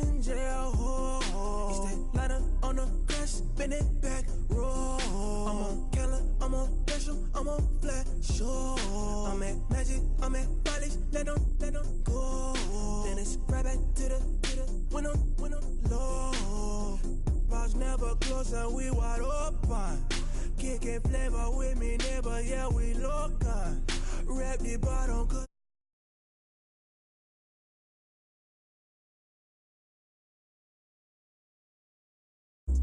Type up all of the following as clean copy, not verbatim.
in jail. It's that ladder on the crash, spin it back, roll. I'm on killer, I'm on special, I'm on flat show. I'm at magic, I'm at polish, let them go. Then it's right back to the when I'm low. Bars never close and we wide open. Kicking flavor with me, neighbor, yeah, we local. Rap the bottom, good.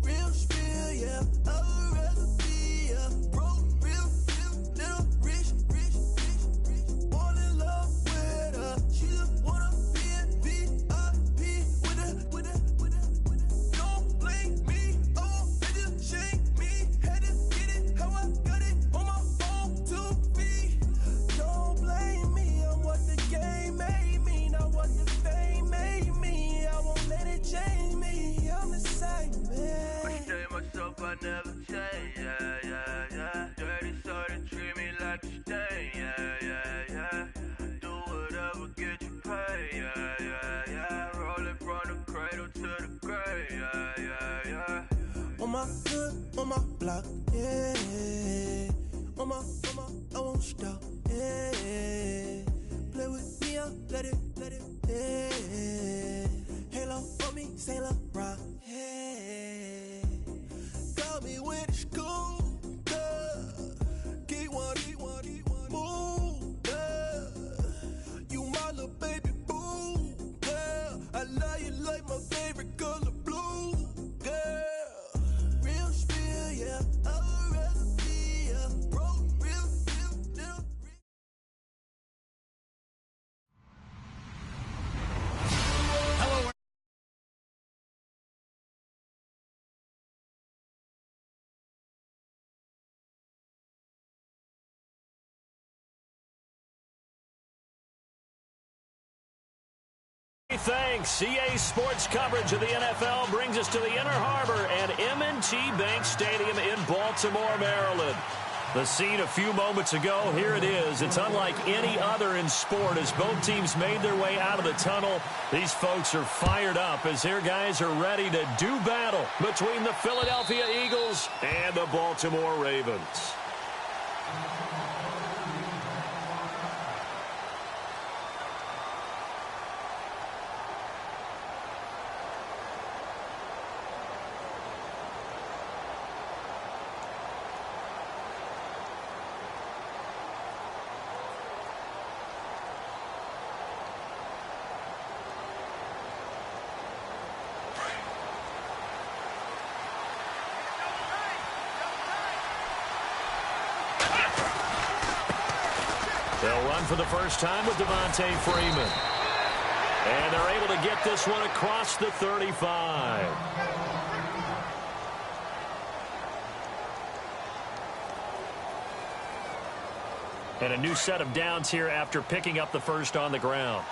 Real spill, yeah, I'd rather be, yeah. Broke, real, little rich. All in love with her. She just wanna be a VIP with her. Don't blame me, oh, they just shame me. Had to get it how I got it on my own 2 feet. Don't blame me, I'm what the game made me, not what the fame made me. I won't let it change me, I'm the same man. Myself, I never change, yeah. Dirty soul, they treat me like a stain, yeah. Do whatever, get you paid, yeah. Rolling from the cradle to the grave, yeah. On my hood, on my block, yeah. On my, I won't stop, yeah. Play with me, I'll let it, yeah. Halo on me, Saint Laurent, yeah. Got me with the school, Get one, move, you my little baby boo, girl. I love you like my favorite color blue, girl. Real spill, yeah, I'd rather be, yeah. Broke, real, little. Thanks. EA Sports coverage of the NFL brings us to the Inner Harbor and M&T Bank Stadium in Baltimore, Maryland. The scene a few moments ago, here it is. It's unlike any other in sport as both teams made their way out of the tunnel. These folks are fired up as their guys are ready to do battle between the Philadelphia Eagles and the Baltimore Ravens. They'll run for the first time with Devontae Freeman. And they're able to get this one across the 35. And a new set of downs here after picking up the first on the ground.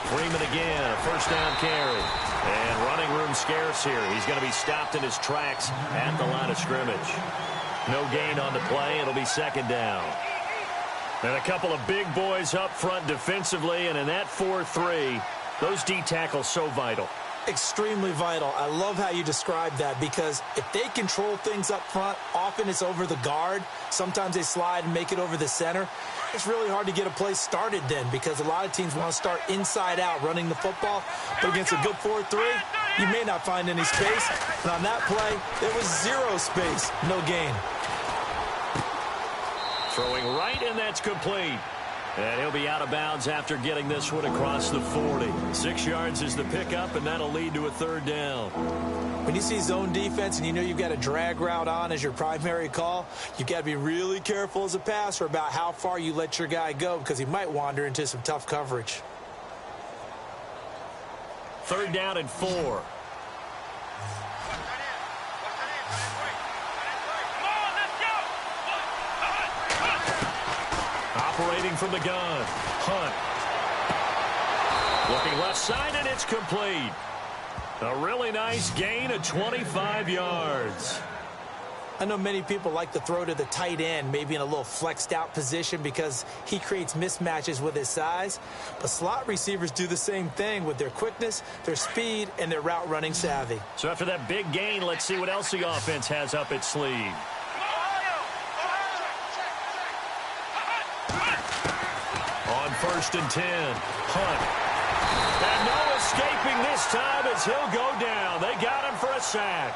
Freeman again, a first down carry. And running room scarce here. He's going to be stopped in his tracks at the line of scrimmage. No gain on the play. It'll be second down. And a couple of big boys up front defensively. And in that 4-3, those D tackles so vital. Extremely vital. I love how you described that because if they control things up front, often it's over the guard. Sometimes they slide and make it over the center. It's really hard to get a play started then because a lot of teams want to start inside out running the football. But against a good 4-3, you may not find any space. And on that play, there was zero space, no gain. Throwing right, and that's complete. And he'll be out of bounds after getting this one across the 40. 6 yards is the pickup, and that'll lead to a third down. When you see zone defense and you know you've got a drag route on as your primary call, you've got to be really careful as a passer about how far you let your guy go because he might wander into some tough coverage. Third down and 4. Operating from the gun, Hunt. Looking left side, and it's complete. A really nice gain of 25 yards. I know many people like to throw to the tight end, maybe in a little flexed out position because he creates mismatches with his size. But slot receivers do the same thing with their quickness, their speed, and their route running savvy. So after that big gain, let's see what else the offense has up its sleeve. On 1st and 10, Hunt. And no escaping this time as he'll go down. They got him for a sack.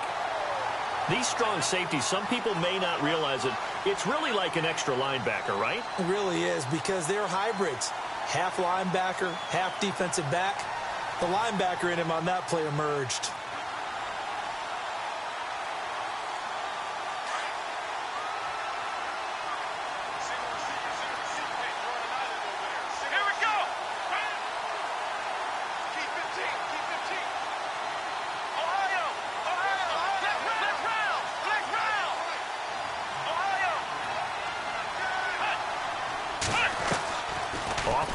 These strong safeties, some people may not realize it. It's really like an extra linebacker, right? It really is, because they're hybrids. Half linebacker, half defensive back. The linebacker in him on that play emerged.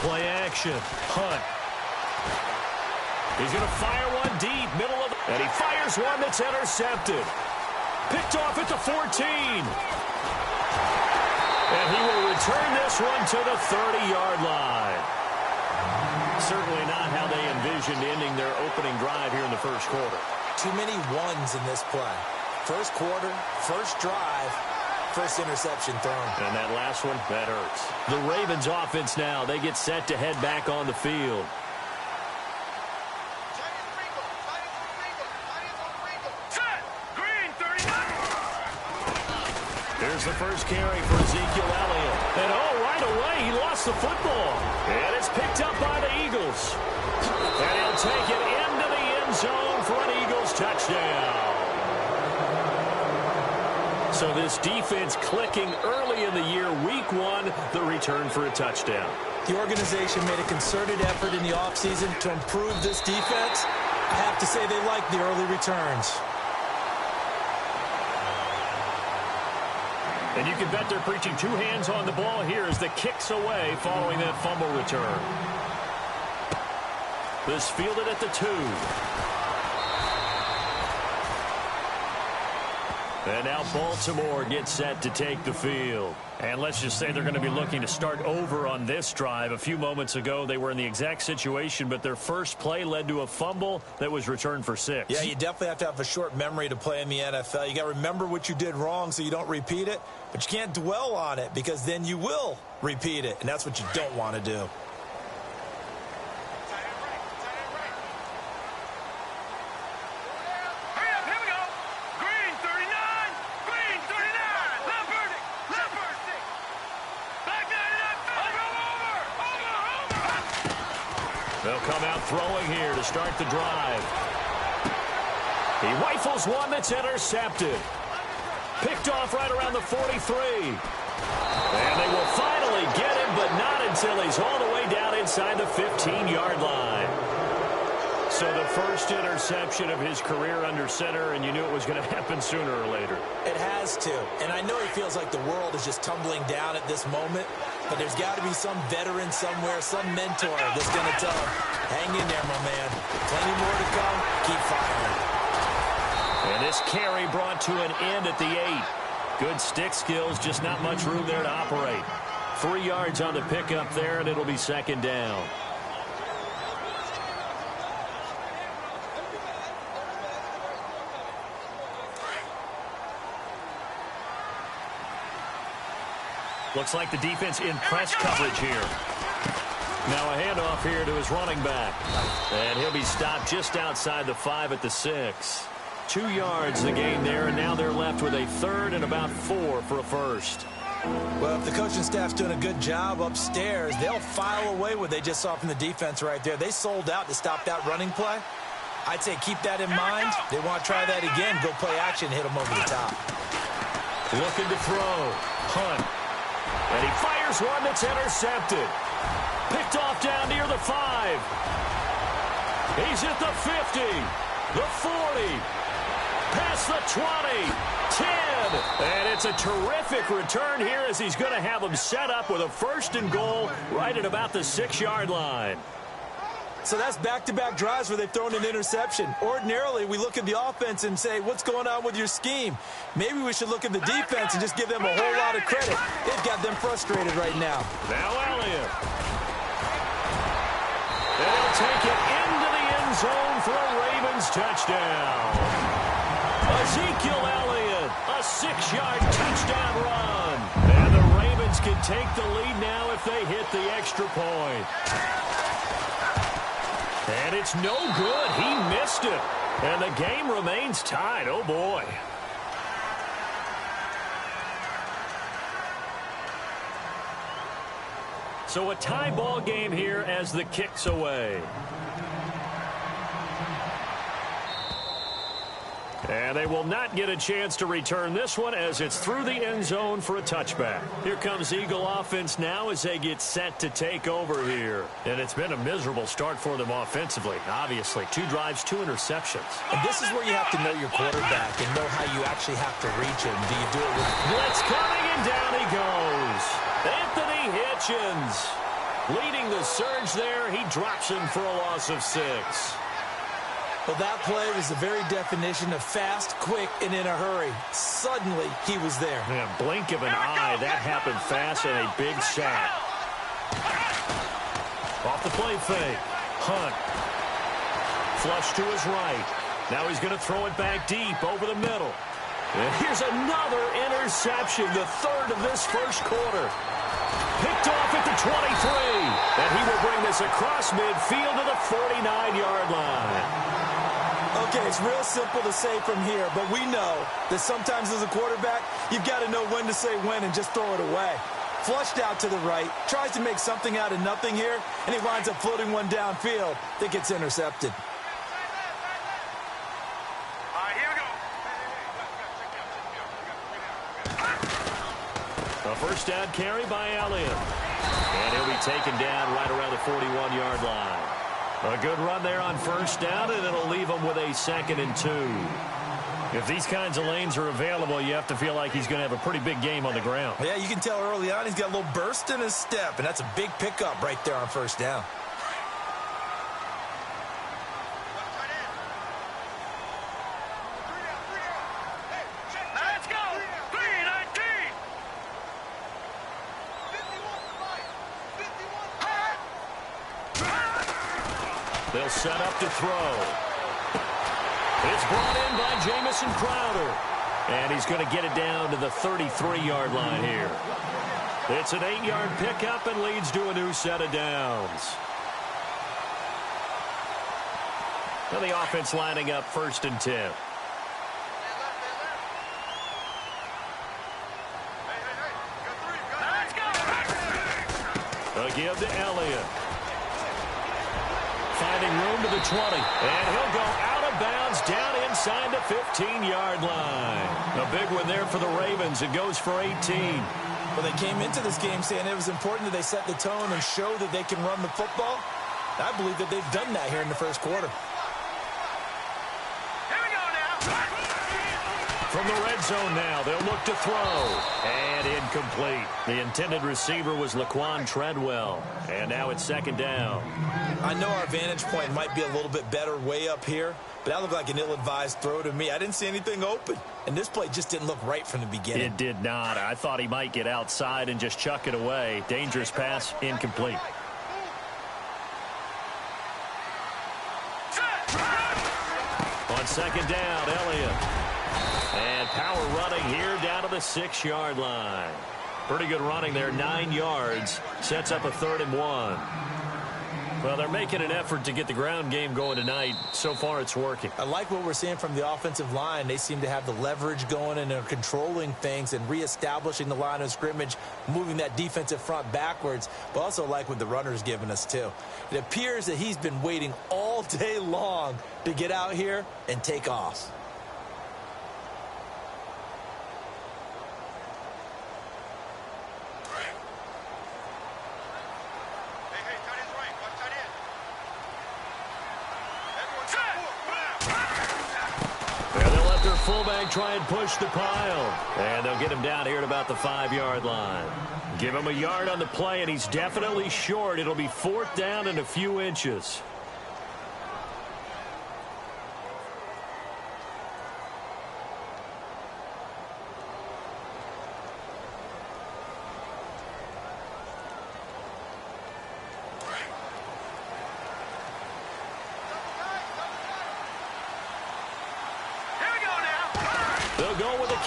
Play action. Hunt. He's going to fire one deep, middle of the... And he fires one that's intercepted. Picked off at the 14. And he will return this one to the 30-yard line. Certainly not how they envisioned ending their opening drive here in the first quarter. Too many ones in this play. First quarter, first drive, first interception thrown. And that last one, that hurts. The Ravens offense now, they get set to head back on the field. Here's the first carry for Ezekiel Elliott. And right away, he lost the football. And it's picked up by the Eagles. And he'll take it into the end zone for an Eagles touchdown. So this defense clicking early in the year, week 1, the return for a touchdown. The organization made a concerted effort in the offseason to improve this defense. I have to say they like the early returns. And you can bet they're preaching 2 hands on the ball here as the kick's away following that fumble return. This fielded at the 2. And now Baltimore gets set to take the field. And let's just say they're going to be looking to start over on this drive. A few moments ago, they were in the exact situation, but their first play led to a fumble that was returned for 6. Yeah, you definitely have to have a short memory to play in the NFL. You got to remember what you did wrong so you don't repeat it, but you can't dwell on it because then you will repeat it, and that's what you don't want to do. They'll come out throwing here to start the drive. He rifles one that's intercepted. Picked off right around the 43. And they will finally get him, but not until he's all the way down inside the 15-yard line. So the first interception of his career under center, and you knew it was going to happen sooner or later. It has to. And I know he feels like the world is just tumbling down at this moment, but there's got to be some veteran somewhere, some mentor that's going to tell him, hang in there, my man. Plenty more to come. Keep firing. And this carry brought to an end at the 8. Good stick skills, just not much room there to operate. 3 yards on the pickup there, and it'll be second down. Looks like the defense in press coverage here. Now a handoff here to his running back. And he'll be stopped just outside the 5 at the 6. 2 yards the gain there, and now they're left with a third and about 4 for a first. Well, if the coaching staff's doing a good job upstairs, they'll file away what they just saw from the defense right there. They sold out to stop that running play. I'd say keep that in mind. They want to try that again. Go play action, hit them over the top. Looking to throw. Hunt. And he fires one that's intercepted. Picked off down near the 5. He's at the 50, the 40, past the 20, 10. And it's a terrific return here as he's going to have them set up with a 1st and goal right at about the 6-yard line. So that's back-to-back drives where they've thrown an interception. Ordinarily, we look at the offense and say, what's going on with your scheme? Maybe we should look at the defense and just give them a whole lot of credit. They've got them frustrated right now. Now Elliott. They'll take it into the end zone for a Ravens touchdown. Ezekiel Elliott, a 6-yard touchdown run. And the Ravens can take the lead now if they hit the extra point. And it's no good. He missed it. And the game remains tied. Oh, boy. So a tie ball game here as the kick's away. And they will not get a chance to return this one as it's through the end zone for a touchback. Here comes Eagle offense now as they get set to take over here. And it's been a miserable start for them offensively. Obviously, 2 drives, 2 interceptions. And this is where you have to know your quarterback and know how you actually have to reach him. Do you do it with... Blitz coming, and down he goes. Anthony Hitchens leading the surge there. He drops him for a loss of 6. Well, that play was the very definition of fast, quick, and in a hurry. Suddenly, he was there. Man, blink of an eye. That happened fast and a big sack. Off the play fake. Hunt. Flush to his right. Now he's going to throw it back deep over the middle. And here's another interception, the 3rd of this first quarter. Picked off at the 23. And he will bring this across midfield to the 49-yard line. Okay, it's real simple to say from here, but we know that sometimes as a quarterback, you've got to know when to say when and just throw it away. Flushed out to the right, tries to make something out of nothing here, and he winds up floating one downfield that gets intercepted. All right, here we go. A first down carry by Elliott. And he'll be taken down right around the 41-yard line. A good run there on first down, and it'll leave him with a 2nd and 2. If these kinds of lanes are available, you have to feel like he's going to have a pretty big game on the ground. Yeah, you can tell early on he's got a little burst in his step, and that's a big pickup right there on first down. Let's go. 319. They'll set up to throw. It's brought in by Jamison Crowder. And he's going to get it down to the 33-yard line here. It's an 8-yard pickup and leads to a new set of downs. And the offense lining up 1st and 10. A give to Elliott. Finding room to the 20. And he'll go out of bounds down inside the 15-yard line. A big one there for the Ravens. It goes for 18. Well, they came into this game saying it was important that they set the tone and show that they can run the football. I believe that they've done that here in the first quarter. Here we go now. From the red zone now, they'll look to throw. And incomplete. The intended receiver was Laquan Treadwell. And now it's 2nd down. I know our vantage point might be a little bit better way up here, but that looked like an ill-advised throw to me. I didn't see anything open. And this play just didn't look right from the beginning. It did not. I thought he might get outside and just chuck it away. Dangerous pass, incomplete. On 2nd down, Elliott. And power running here down to the 6-yard line. Pretty good running there, 9 yards. Sets up a 3rd and 1. Well, they're making an effort to get the ground game going tonight. So far, it's working. I like what we're seeing from the offensive line. They seem to have the leverage going and they're controlling things and reestablishing the line of scrimmage, moving that defensive front backwards, but also like what the runner's giving us, too. It appears that he's been waiting all day long to get out here and take off. Fullback try and push the pile. And they'll get him down here at about the 5-yard line. Give him a yard on the play, and he's definitely short. It'll be 4th down and a few inches.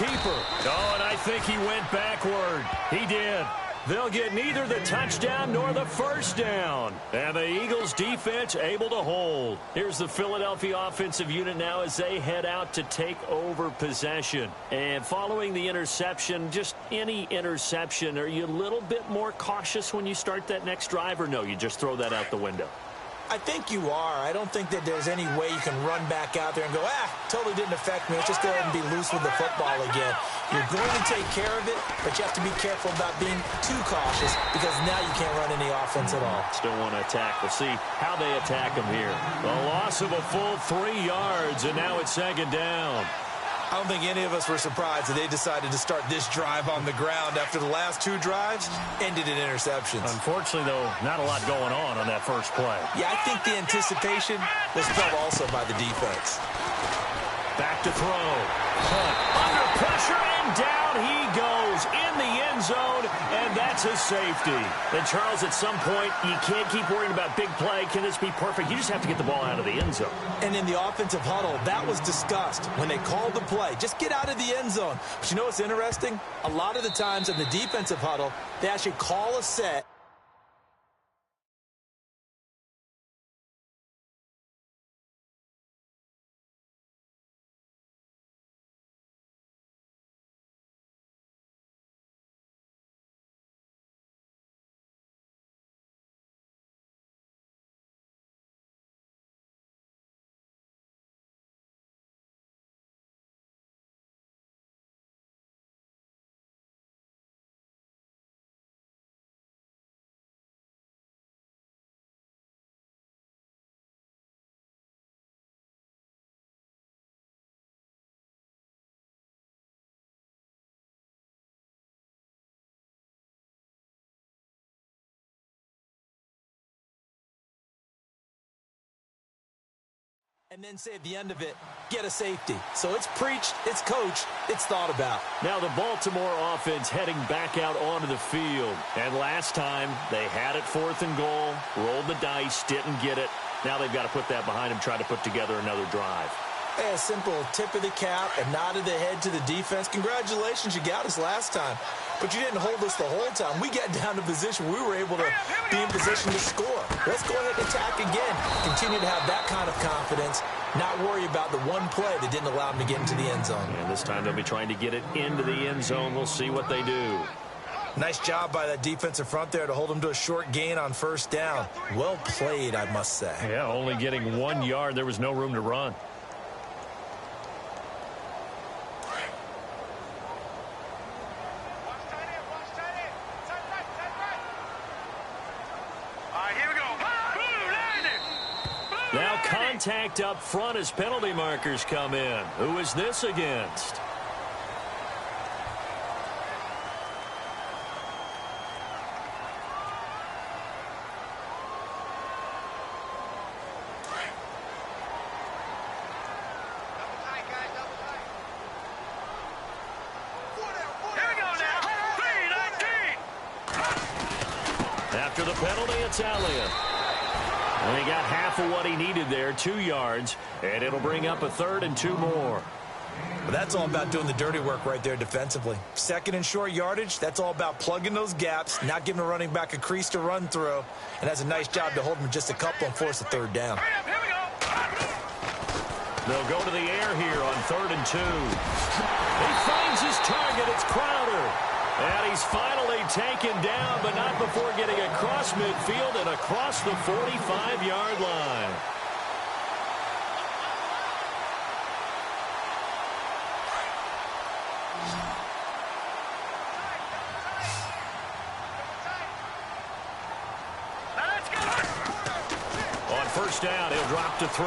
keeper. Oh, and I think he went backward. He did. They'll get neither the touchdown nor the first down. And the Eagles defense able to hold. Here's the Philadelphia offensive unit now as they head out to take over possession. And following the interception, just any interception, are you a little bit more cautious when you start that next drive, or no, you just throw that out the window? I think you are. I don't think that there's any way you can run back out there and go, totally didn't affect me. Let's just go ahead and be loose with the football again. You're going to take care of it, but you have to be careful about being too cautious because now you can't run any offense at all. Still want to attack. We'll see how they attack him here. The loss of a full 3 yards, and now it's second down. I don't think any of us were surprised that they decided to start this drive on the ground after the last 2 drives ended in interceptions. Unfortunately, though, not a lot going on that first play. Yeah, I think the anticipation was felt also by the defense. Back to throw. Under pressure, and down he goes in the end zone, and that's a safety. And, Charles, at some point, you can't keep worrying about big play. Can this be perfect? You just have to get the ball out of the end zone. And in the offensive huddle, that was discussed when they called the play. Just get out of the end zone. But you know what's interesting? A lot of the times in the defensive huddle, they actually call a set. And then say at the end of it, get a safety. So it's preached, it's coached, it's thought about. Now the Baltimore offense heading back out onto the field. And last time they had it 4th and goal, rolled the dice, didn't get it. Now they've got to put that behind them, try to put together another drive. A simple tip of the cap, a nod of the head to the defense. Congratulations, you got us last time. But you didn't hold us the whole time. We got down to position. We were able to be in position to score. Let's go ahead and attack again. Continue to have that kind of confidence. Not worry about the one play that didn't allow them to get into the end zone. And this time they'll be trying to get it into the end zone. We'll see what they do. Nice job by that defensive front there to hold them to a short gain on first down. Well played, I must say. Yeah, only getting 1 yard. There was no room to run. Now contact up front as penalty markers come in. Who is this against? After the penalty, it's Elliott. And he got half of what he needed there, 2 yards, and it'll bring up a 3rd and 2 more. But that's all about doing the dirty work right there defensively. 2nd and short yardage, that's all about plugging those gaps, not giving a running back a crease to run through, and that's a nice job to hold him just a couple and force a 3rd down. They'll go to the air here on 3rd and 2. He finds his target. It's Crowder. And he's finally taken down, but not before getting across midfield and across the 45-yard line. On first down, he'll drop to throw.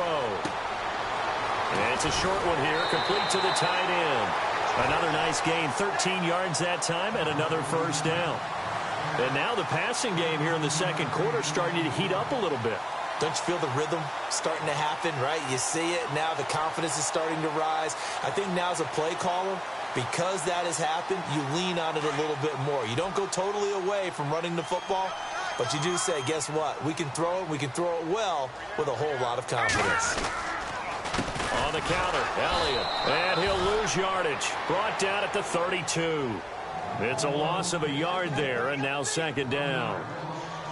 And it's a short one here, complete to the tight end. Another nice gain, 13 yards that time, and another first down. And now the passing game here in the second quarter starting to heat up a little bit. Don't you feel the rhythm starting to happen, right? You see it, now the confidence is starting to rise. I think now as a play caller, because that has happened, you lean on it a little bit more. You don't go totally away from running the football, but you do say, guess what? We can throw it, we can throw it well with a whole lot of confidence. On the counter, Elliott. And he'll lose yardage. Brought down at the 32. It's a loss of a yard there, and now second down.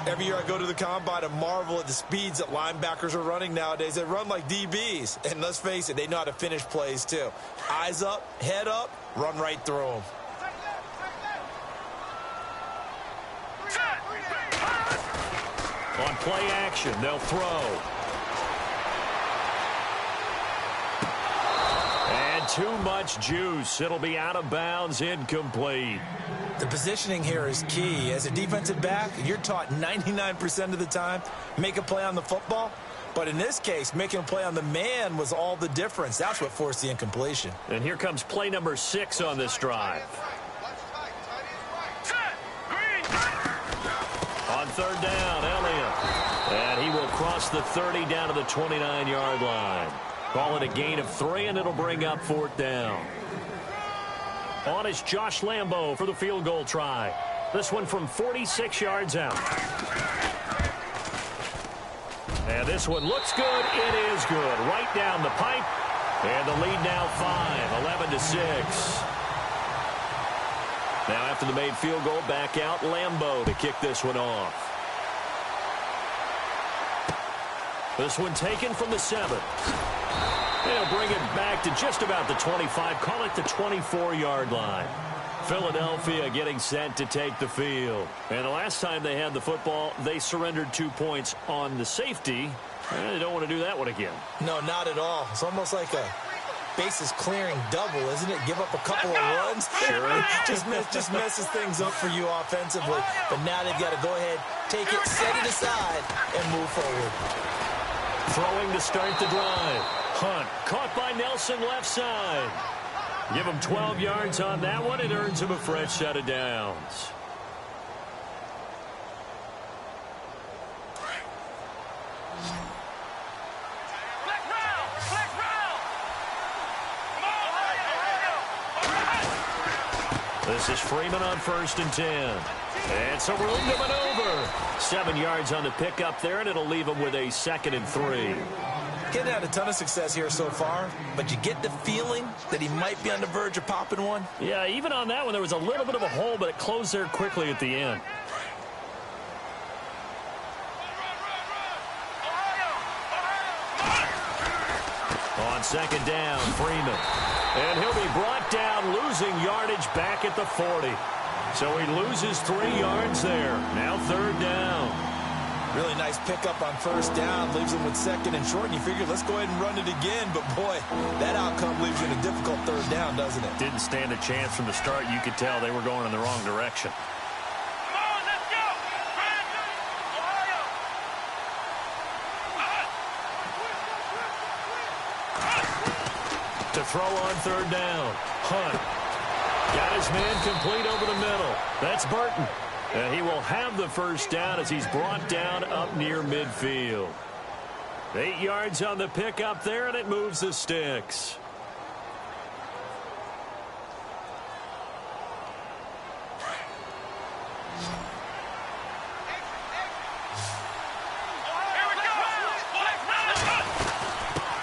Every year I go to the combine and marvel at the speeds that linebackers are running nowadays. They run like DBs. And let's face it, they know how to finish plays too. Eyes up, head up, run right through them. On play action, they'll throw. And too much juice. It'll be out of bounds, incomplete. The positioning here is key. As a defensive back, you're taught 99% of the time, make a play on the football. But in this case, making a play on the man was all the difference. That's what forced the incompletion. And here comes play number 6 on this drive. On third down, Elliott. And he will cross the 30 down to the 29-yard line. Call it a gain of 3, and it'll bring up fourth down. On is Josh Lambo for the field goal try. This one from 46 yards out. And this one looks good. It is good. Right down the pipe. And the lead now 5, 11-6. Now after the made field goal, back out Lambo to kick this one off. This one taken from the 7. They'll bring it back to just about the 25. Call it the 24-yard line. Philadelphia getting set to take the field. And the last time they had the football, they surrendered 2 points on the safety. And they don't want to do that one again. No, not at all. It's almost like a bases clearing double, isn't it? Give up a couple of runs. Sure. just messes things up for you offensively. But now they've got to go ahead, take it, set it aside, and move forward. Throwing to start the drive. Hunt caught by Nelson left side. Give him 12 yards on that one. It earns him a fresh set of downs. This is Freeman on 1st and 10. And some room to maneuver. 7 yards on the pickup there, and it'll leave him with a 2nd and 3. Getting had a ton of success here so far, but you get the feeling that he might be on the verge of popping one. Yeah, even on that one, there was a little bit of a hole, but it closed there quickly at the end. On 2nd down, Freeman. And he'll be brought down, losing yardage back at the 40. So he loses 3 yards there. Now 3rd down. Really nice pickup on 1st down. Leaves him with 2nd and short. And you figure, let's go ahead and run it again. But, boy, that outcome leaves you in a difficult 3rd down, doesn't it? Didn't stand a chance from the start. You could tell they were going in the wrong direction. Come on, let's go! Brandon, Ohio! To throw on 3rd down. Hunt. Got his man complete over the middle. That's Burton. And he will have the 1st down as he's brought down up near midfield. 8 yards on the pickup there, and it moves the sticks.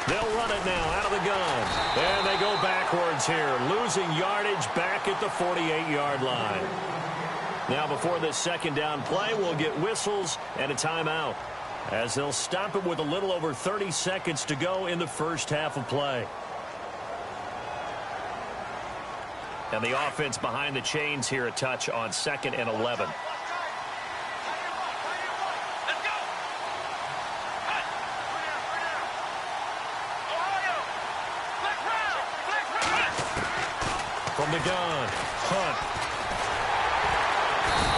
They'll run it now out of the gun. And they go backwards here, losing yardage back at the 48-yard line. Now before this 2nd down play, we'll get whistles and a timeout, as they'll stop it with a little over 30 seconds to go in the first half of play. And the offense behind the chains here a touch on 2nd and 11. From the gun, Hunt.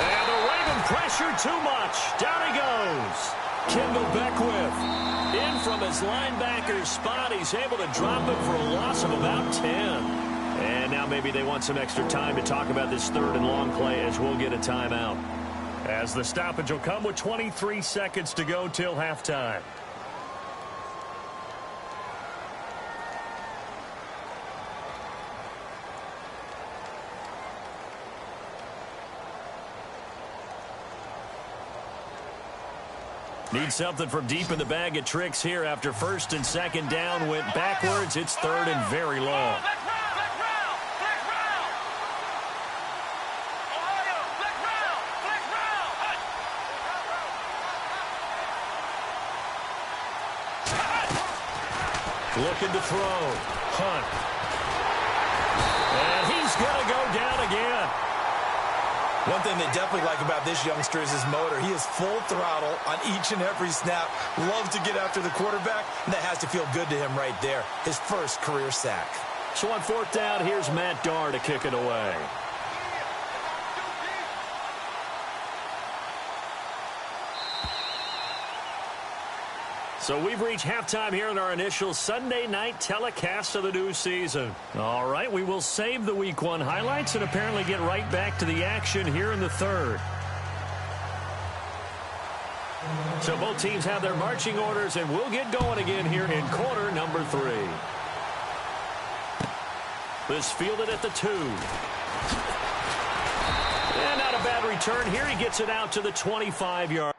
And the Raven pressure too much. Down he goes. Kendall Beckwith in from his linebacker spot. He's able to drop it for a loss of about 10. And now maybe they want some extra time to talk about this 3rd and long play, as we'll get a timeout. As the stoppage will come with 23 seconds to go till halftime. Need something from deep in the bag of tricks here after first and second down went backwards. It's third and very long. Looking to throw. Hunt. And he's going to go down again. One thing they definitely like about this youngster is his motor. He is full throttle on each and every snap. Loves to get after the quarterback, and that has to feel good to him right there. His first career sack. So on fourth down, here's Matt Darr to kick it away. So we've reached halftime here in our initial Sunday night telecast of the new season. All right, we will save the Week 1 highlights and apparently get right back to the action here in the third. So both teams have their marching orders, and we'll get going again here in quarter number 3. This fielded at the 2. And not a bad return here. He gets it out to the 25-yard.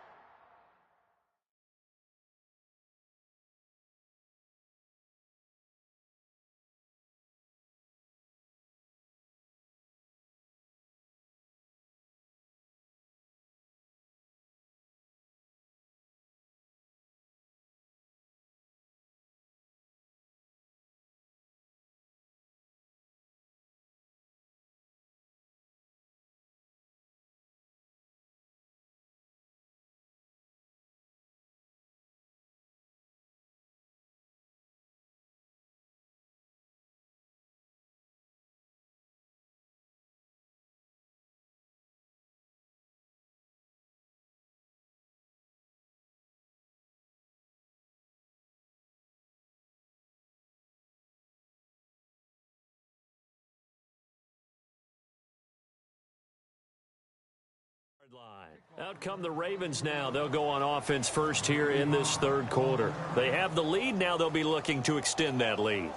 Line. Out come the Ravens now. They'll go on offense first here in this third quarter. They have the lead now. They'll be looking to extend that lead.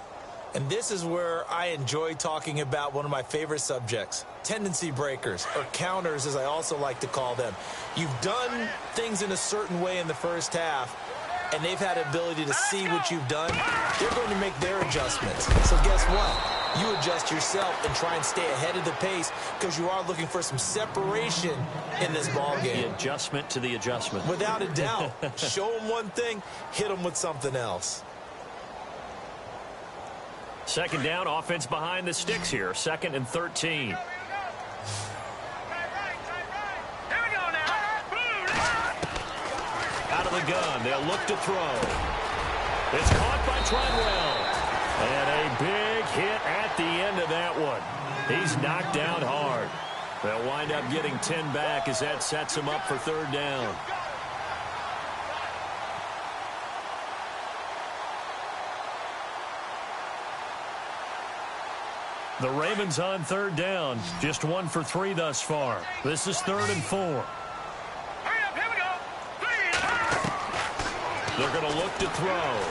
And this is where I enjoy talking about one of my favorite subjects, tendency breakers, or counters as I also like to call them. You've done things in a certain way in the first half, and they've had the ability to see what you've done. They're going to make their adjustments. So guess what? You adjust yourself and try and stay ahead of the pace because you are looking for some separation in this ball game. The adjustment to the adjustment. Without a doubt. Show them one thing, hit them with something else. Second down, offense behind the sticks here. 2nd and 13. Out of the gun, they'll look to throw. It's caught by Treadwell. And a big hit at the end of that one. He's knocked down hard. They'll wind up getting 10 back as that sets him up for third down. The Ravens on third down. Just 1 for 3 thus far. This is 3rd and 4. Hurry up, here we go. They're going to look to throw.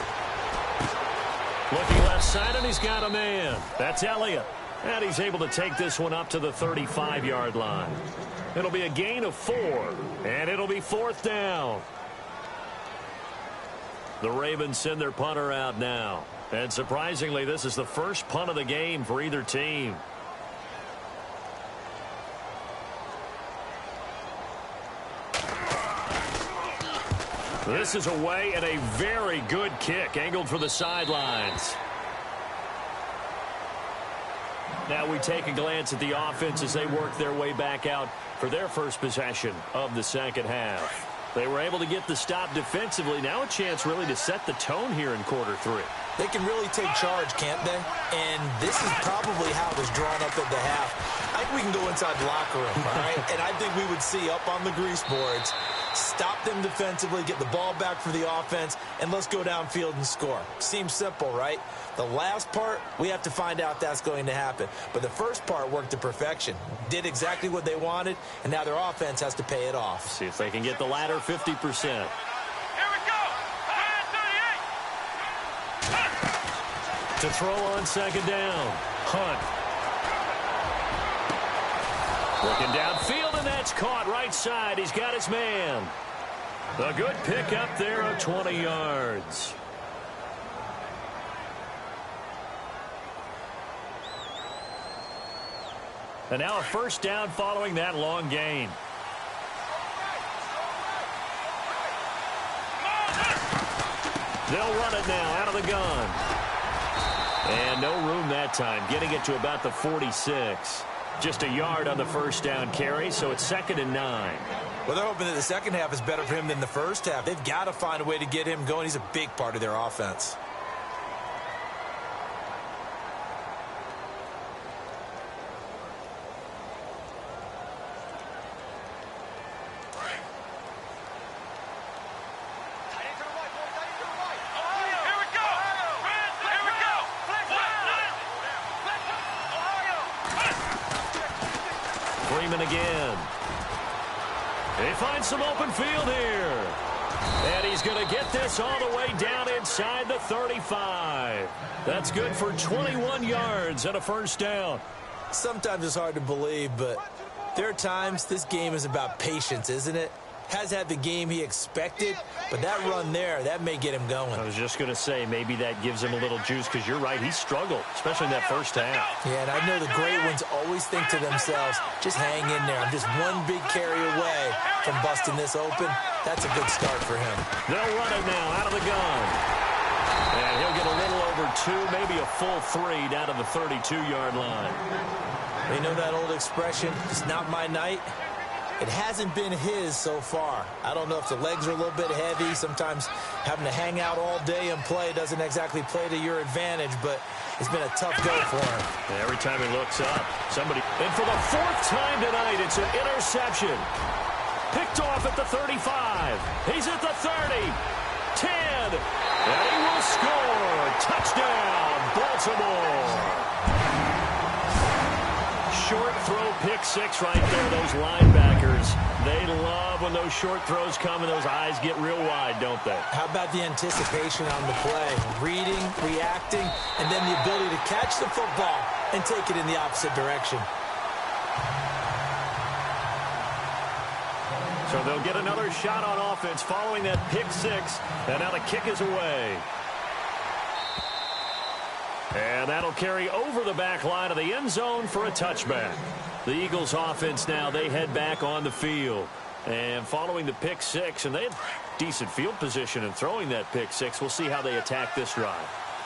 Looking left side, and he's got a man. That's Elliott. And he's able to take this one up to the 35-yard line. It'll be a gain of 4, and it'll be 4th down. The Ravens send their punter out now. And surprisingly, this is the first punt of the game for either team. This is away, and a very good kick angled for the sidelines. Now we take a glance at the offense as they work their way back out for their first possession of the second half. They were able to get the stop defensively. Now a chance really to set the tone here in quarter 3. They can really take charge, can't they? And this is probably how it was drawn up at the half. I think we can go inside the locker room, all right? And I think we would see up on the grease boards, stop them defensively, get the ball back for the offense, and let's go downfield and score. Seems simple, right? The last part, we have to find out if that's going to happen. But the first part worked to perfection. Did exactly what they wanted, and now their offense has to pay it off. See if they can get the latter 50%. To throw on second down. Hunt. Looking downfield, and that's caught right side. He's got his man. A good pick up there of 20 yards. And now a first down following that long gain. They'll run it now out of the gun. And no room that time, getting it to about the 46. Just a yard on the first down carry, so it's 2nd and 9. Well, they're hoping that the second half is better for him than the first half. They've got to find a way to get him going. He's a big part of their offense. Freeman again. He finds some open field here. And he's going to get this all the way down inside the 35. That's good for 21 yards and a first down. Sometimes it's hard to believe, but there are times this game is about patience, isn't it? Has had the game he expected, but that run there, that may get him going. I was just going to say, maybe that gives him a little juice, because you're right, he struggled, especially in that first half. Yeah, and I know the great ones always think to themselves, just hang in there. I'm just one big carry away from busting this open. That's a good start for him. They'll run it now out of the gun. And he'll get a little over 2, maybe a full 3 down to the 32-yard line. You know that old expression, it's not my night? It hasn't been his so far. I don't know if the legs are a little bit heavy. Sometimes having to hang out all day and play doesn't exactly play to your advantage, but it's been a tough go for him. And every time he looks up, somebody... And for the 4th time tonight, it's an interception. Picked off at the 35. He's at the 30. 10. And he will score. Touchdown, Baltimore. Short throw, pick 6 right there. Those linebackers, they love when those short throws come and those eyes get real wide, don't they? How about the anticipation on the play? Reading, reacting, and then the ability to catch the football and take it in the opposite direction. So they'll get another shot on offense following that pick 6, and now the kick is away. And that'll carry over the back line of the end zone for a touchback. The Eagles offense now, they head back on the field. And following the pick 6, and they had decent field position in throwing that pick 6. We'll see how they attack this drive.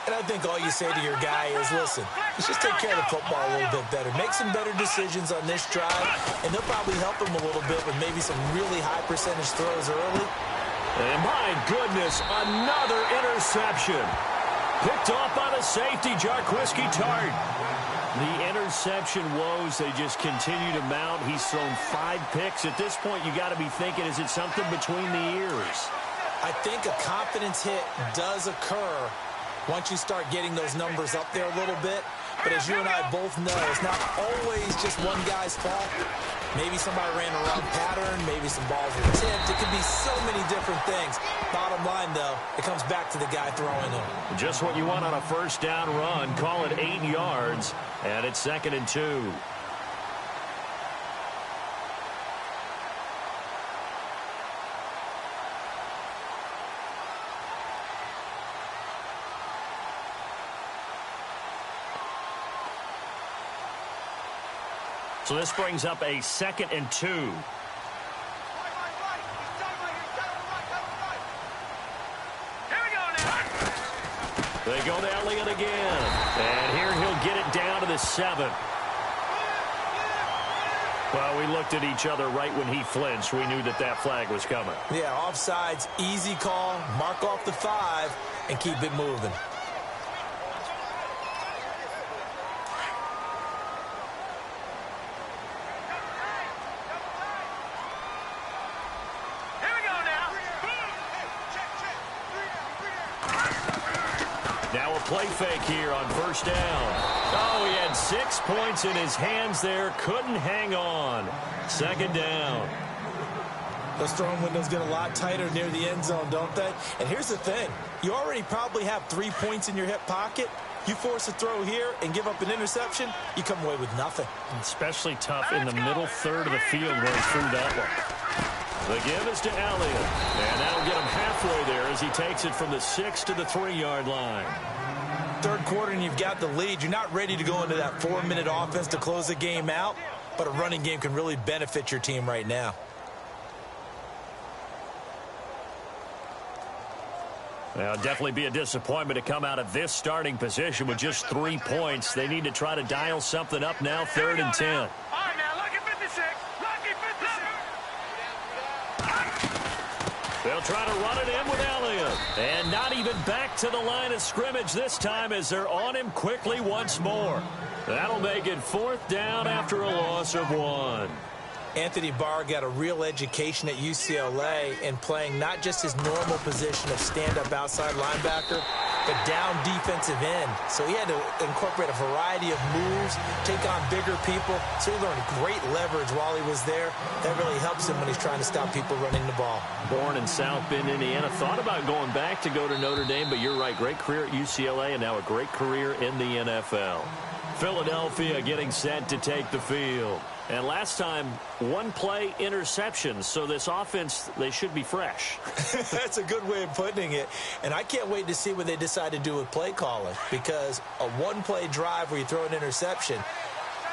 And I think all you say to your guy is, listen, let's just take care of the football a little bit better. Make some better decisions on this drive, and they'll probably help him a little bit with maybe some really high percentage throws early. And my goodness, another interception. Picked off by the safety, Jarquiski Tart. The interception woes, they just continue to mount. He's thrown 5 picks. At this point, you got to be thinking, is it something between the ears? I think a confidence hit does occur once you start getting those numbers up there a little bit. But as you and I both know, it's not always just one guy's fault. Maybe somebody ran a wrong pattern. Maybe some balls were tipped. It could be so many different things. Bottom line, though, it comes back to the guy throwing them. Just what you want on a first down run. Call it 8 yards, and it's 2nd and 2. So this brings up a 2nd and 2. They go to Elliott again. And here he'll get it down to the 7. Well, we looked at each other right when he flinched. We knew that that flag was coming. Yeah, offsides, easy call. Mark off the 5 and keep it moving. Now a play fake here on first down. Oh, he had 6 points in his hands there. Couldn't hang on. 2nd down. Those throwing windows get a lot tighter near the end zone, don't they? And here's the thing. You already probably have 3 points in your hip pocket. You force a throw here and give up an interception, you come away with nothing. Especially tough in the middle third of the field going through that one. The give is to Elliott. And that'll get him halfway there as he takes it from the 6 to the 3-yard line. Third quarter and you've got the lead. You're not ready to go into that 4-minute offense to close the game out, but a running game can really benefit your team right now. Well, definitely be a disappointment to come out of this starting position with just 3 points. They need to try to dial something up now, 3rd and 10. All right, now, lucky 56. Lucky 56. They'll try to run it in with Elliott. And not even back to the line of scrimmage this time as they're on him quickly once more. That'll make it 4th down after a loss of 1. Anthony Barr got a real education at UCLA in playing not just his normal position of stand-up outside linebacker, but down defensive end. So he had to incorporate a variety of moves, take on bigger people. So he learned great leverage while he was there. That really helps him when he's trying to stop people running the ball. Born in South Bend, Indiana. Thought about going back to go to Notre Dame, but you're right. Great career at UCLA and now a great career in the NFL. Philadelphia getting set to take the field. And last time, 1 play interception. So this offense, they should be fresh. That's a good way of putting it. And I can't wait to see what they decide to do with play calling, because a 1-play drive where you throw an interception,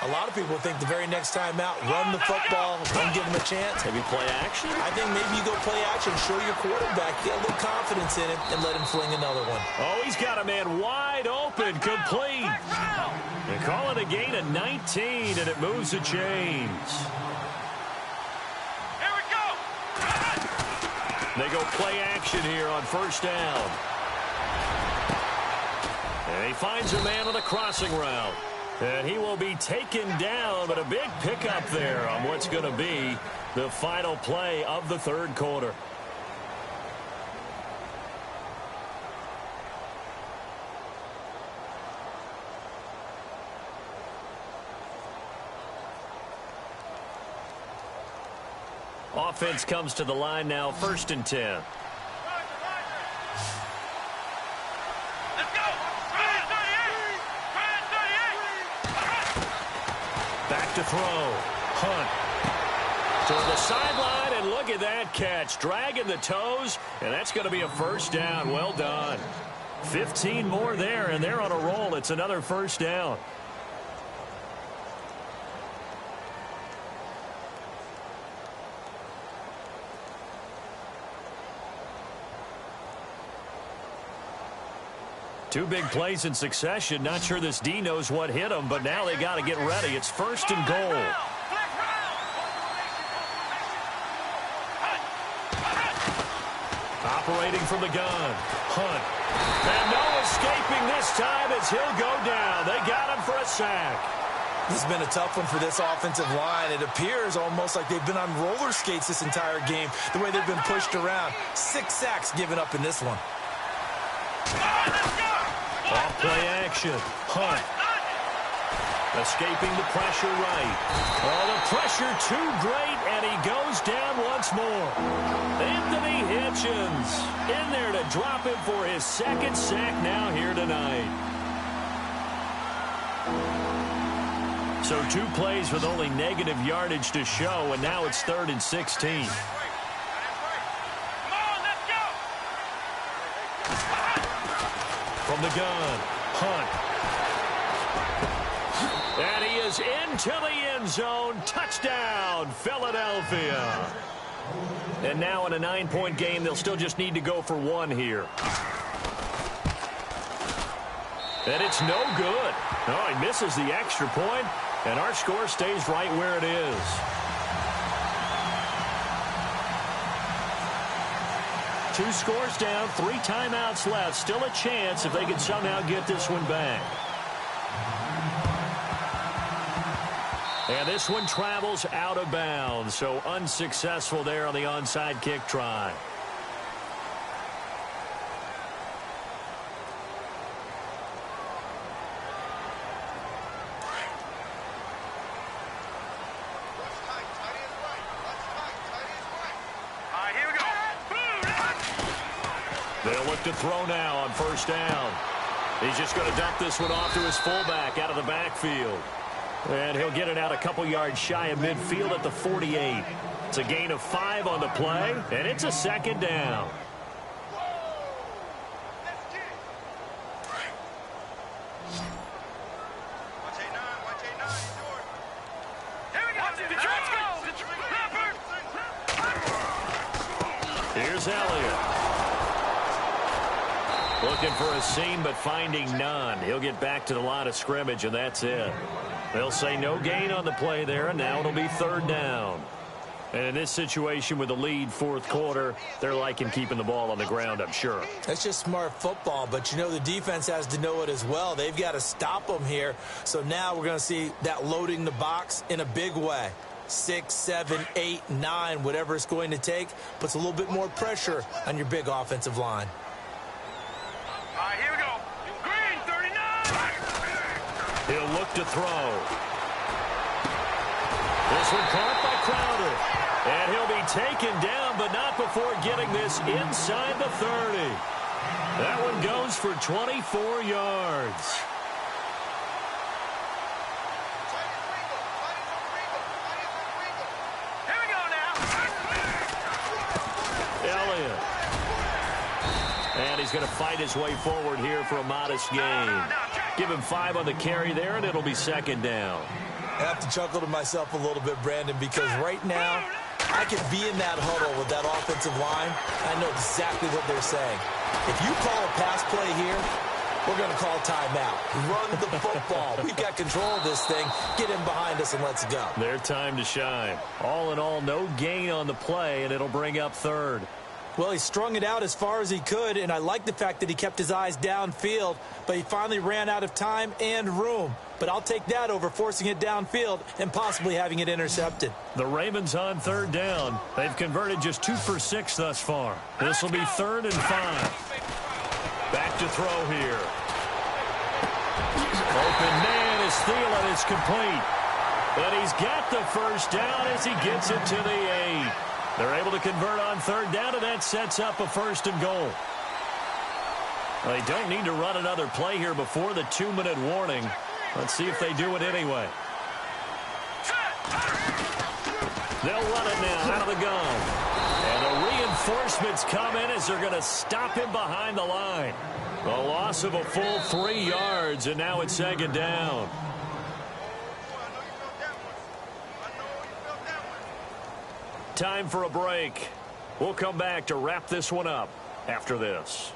a lot of people think the very next time out, run the football, don't give them a chance. Maybe play action? I think maybe you go play action, show your quarterback, get a little confidence in him, and let him fling another one. Oh, he's got a man wide open, complete. They call it a gain of 19, and it moves the chains. Here we go. They go play action here on 1st down. And he finds a man on a crossing route. And he will be taken down, but a big pickup there on what's going to be the final play of the 3rd quarter. Offense comes to the line now, 1st and 10. Let's go. Try 38. Back to throw. Hunt. To the sideline, and look at that catch. Dragging the toes, and that's going to be a 1st down. Well done. 15 more there, and they're on a roll. It's another 1st down. Two big plays in succession. Not sure this D knows what hit him, but now they got to get ready. It's 1st and goal. Operating from the gun. Hunt. And no escaping this time as he'll go down. They got him for a sack. This has been a tough one for this offensive line. It appears almost like they've been on roller skates this entire game, the way they've been pushed around. 6 sacks given up in this one. Off play action. Hunt. Escaping the pressure right. Oh, the pressure too great, and he goes down once more. Anthony Hitchens in there to drop him for his 2nd sack now here tonight. So 2 plays with only negative yardage to show, and now it's 3rd and 16. From the gun, Hunt. And he is into the end zone. Touchdown, Philadelphia. And now in a 9-point game, they'll still just need to go for 1 here. And it's no good. Oh, he misses the extra point, and our score stays right where it is. Two scores down, 3 timeouts left. Still a chance if they can somehow get this one back. And this one travels out of bounds, so unsuccessful there on the onside kick try. They'll look to throw now on 1st down. He's just going to dump this one off to his fullback out of the backfield. And he'll get it out a couple yards shy of midfield at the 48. It's a gain of 5 on the play, and it's a second down. Here's Elliott. Looking for a seam, but finding none. He'll get back to the line of scrimmage, and that's it. They'll say no gain on the play there, and now it'll be third down. And in this situation with the lead fourth quarter, they're liking keeping the ball on the ground, I'm sure. That's just smart football, but you know the defense has to know it as well. They've got to stop them here. So now we're going to see that loading the box in a big way. 6, 7, 8, 9, whatever it's going to take, puts a little bit more pressure on your big offensive line. All right, here we go. Green, 39. He'll look to throw. This one caught by Crowder. And he'll be taken down, but not before getting this inside the 30. That one goes for 24 yards. Here we go now. Elliott. And he's going to fight his way forward here for a modest gain. Give him 5 on the carry there, and it'll be second down. I have to chuckle to myself a little bit, Brandon, because right now I could be in that huddle with that offensive line. I know exactly what they're saying. If you call a pass play here, we're going to call timeout. Run the football. We've got control of this thing. Get in behind us and let's go. Their time to shine. All in all, no gain on the play, and it'll bring up third. Well, he strung it out as far as he could, and I like the fact that he kept his eyes downfield, but he finally ran out of time and room. But I'll take that over forcing it downfield and possibly having it intercepted. The Ravens on third down. They've converted just 2 for 6 thus far. This will be 3rd and 5. Back to throw here. Open man is Thielen. It's complete. And he's got the first down as he gets it to the 8. They're able to convert on third down, and that sets up a 1st and goal. They don't need to run another play here before the 2-minute warning. Let's see if they do it anyway. They'll run it now out of the gun. And the reinforcements come in as they're going to stop him behind the line. A loss of a full 3 yards, and now it's second down. Time for a break. We'll come back to wrap this one up after this.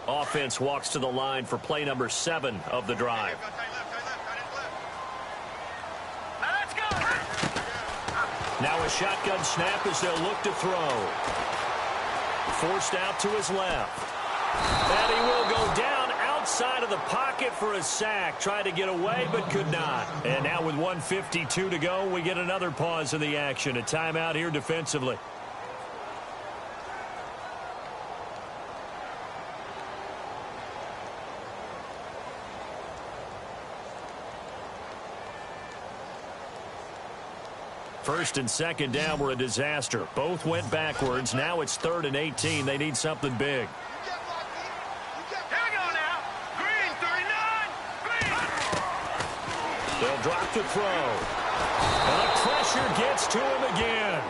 Offense walks to the line for play number 7 of the drive. Now a shotgun snap as they'll look to throw. Forced out to his left. And he will go down outside of the pocket for a sack. Tried to get away but could not. And now with 1:52 to go, we get another pause in the action. A timeout here defensively. First and second down were a disaster. Both went backwards. Now it's 3rd and 18. They need something big. Here we go now. Green, 39. Green. They'll drop the throw. And the pressure gets to him again.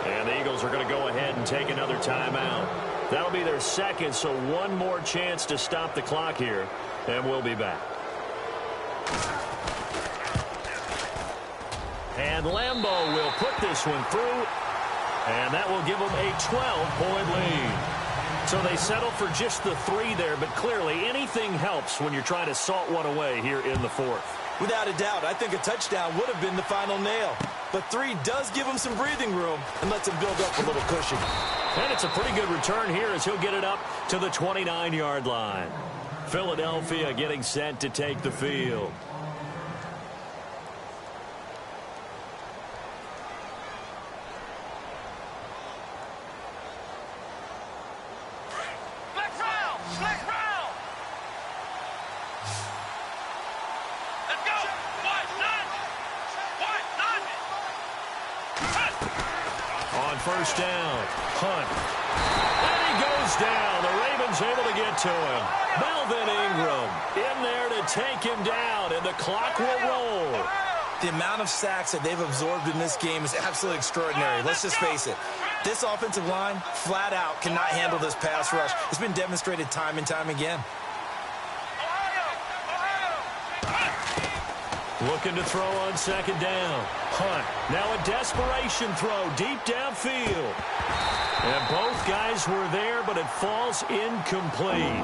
And the Eagles are going to go ahead and take another timeout. That'll be their second, so one more chance to stop the clock here. And we'll be back. And Lambeau will put this one through, and that will give them a 12-point lead. So they settle for just the 3 there, but clearly anything helps when you're trying to salt one away here in the 4th. Without a doubt, I think a touchdown would have been the final nail. But 3 does give him some breathing room and lets him build up a little cushion. And it's a pretty good return here as he'll get it up to the 29-yard line. Philadelphia getting set to take the field. first down. Hunt. And he goes down. The Ravens able to get to him. Melvin Ingram in there to take him down, and the clock will roll. The amount of sacks that they've absorbed in this game is absolutely extraordinary. Let's just face it. This offensive line, flat out, cannot handle this pass rush. It's been demonstrated time and time again. Looking to throw on second down. Hunt. Now a desperation throw deep downfield. And both guys were there, but it falls incomplete.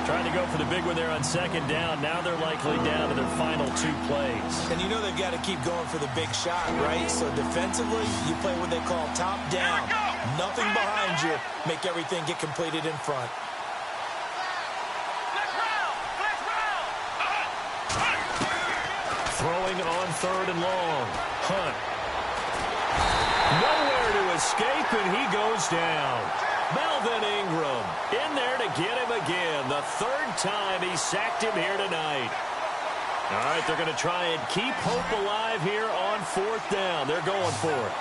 Trying to go for the big one there on second down. Now they're likely down to their final 2 plays. And you know they've got to keep going for the big shot, right? So defensively, you play what they call top down. Nothing behind you. Make everything get completed in front. Throwing on third and long. Hunt. Nowhere to escape, and he goes down. Melvin Ingram in there to get him again. The 3rd time he sacked him here tonight. All right, they're going to try and keep hope alive here on 4th down. They're going for it.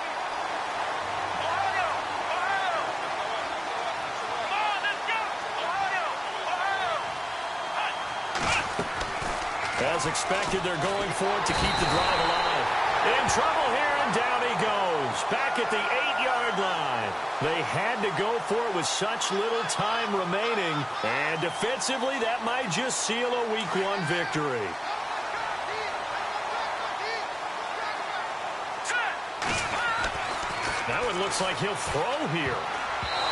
As expected, they're going for it to keep the drive alive. In trouble here, and down he goes. Back at the 8-yard line. They had to go for it with such little time remaining. And defensively, that might just seal a Week 1 victory. Now it looks like he'll throw here.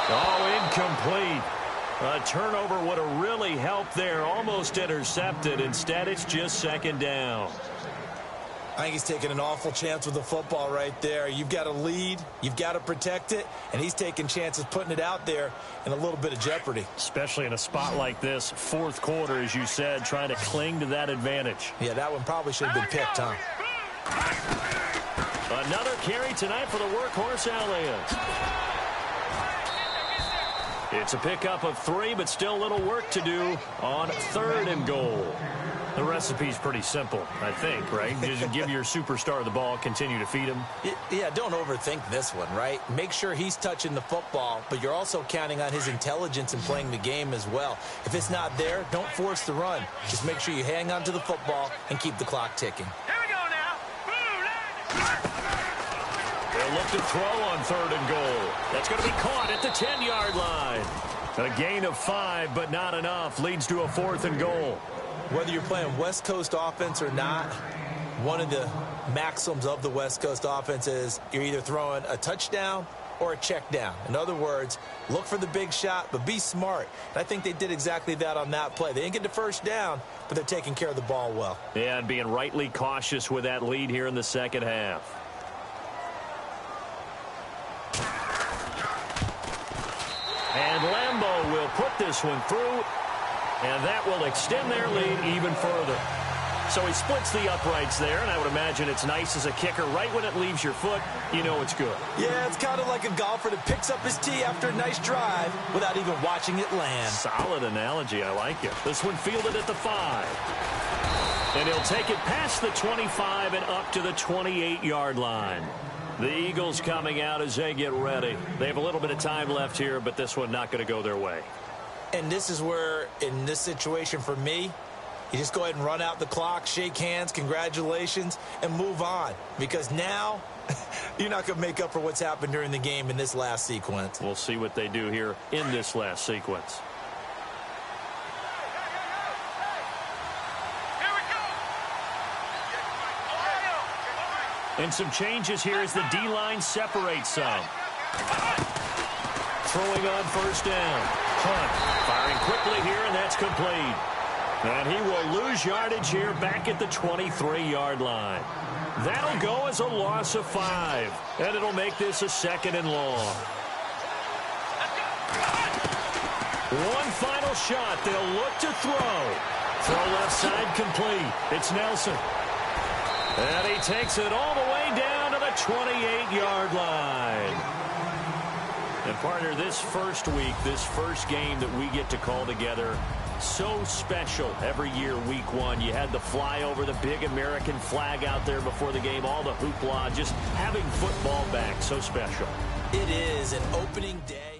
Oh, incomplete. A turnover would have really helped there. Almost intercepted. Instead, it's just second down. I think he's taking an awful chance with the football right there. You've got a lead. You've got to protect it. And he's taking chances putting it out there in a little bit of jeopardy. Especially in a spot like this, 4th quarter, as you said, trying to cling to that advantage. Yeah, that one probably should have been picked, huh? Another carry tonight for the workhorse Elliott. It's a pickup of 3, but still a little work to do on 3rd and goal. The recipe's pretty simple, I think, right? Just give your superstar the ball, continue to feed him. Yeah, don't overthink this one, right? Make sure he's touching the football, but you're also counting on his intelligence in playing the game as well. If it's not there, don't force the run. Just make sure you hang on to the football and keep the clock ticking. Here we go now. They'll look to throw on 3rd and goal. That's going to be caught at the 10-yard line. A gain of 5, but not enough. Leads to a 4th and goal. Whether you're playing West Coast offense or not, one of the maxims of the West Coast offense is you're either throwing a touchdown or a check down. In other words, look for the big shot, but be smart. And I think they did exactly that on that play. They didn't get the first down, but they're taking care of the ball well. Yeah, and being rightly cautious with that lead here in the second half. And Lambeau will put this one through, and that will extend their lead even further. So he splits the uprights there, and I would imagine it's nice as a kicker. Right when it leaves your foot, you know it's good. Yeah, it's kind of like a golfer that picks up his tee after a nice drive without even watching it land. Solid analogy. I like it. This one fielded at the 5. And he'll take it past the 25 and up to the 28-yard line. The Eagles coming out as they get ready. They have a little bit of time left here, but this one not going to go their way. And this is where, in this situation for me, you just go ahead and run out the clock, shake hands, congratulations, and move on. Because now, you're not going to make up for what's happened during the game in this last sequence. We'll see what they do here in this last sequence. And some changes here as the D-line separates some. Throwing on first down. Hunt firing quickly here, and that's complete. And he will lose yardage here back at the 23-yard line. That'll go as a loss of 5. And it'll make this a 2nd and long. One final shot. They'll look to throw. Throw left side complete. It's Nelson. And he takes it all the way down to the 28-yard line. And partner, this first week, this first game that we get to call together, So special every year, week one. You had the flyover, the big American flag out there before the game, all the hoopla, just having football back. So special. It is an opening day.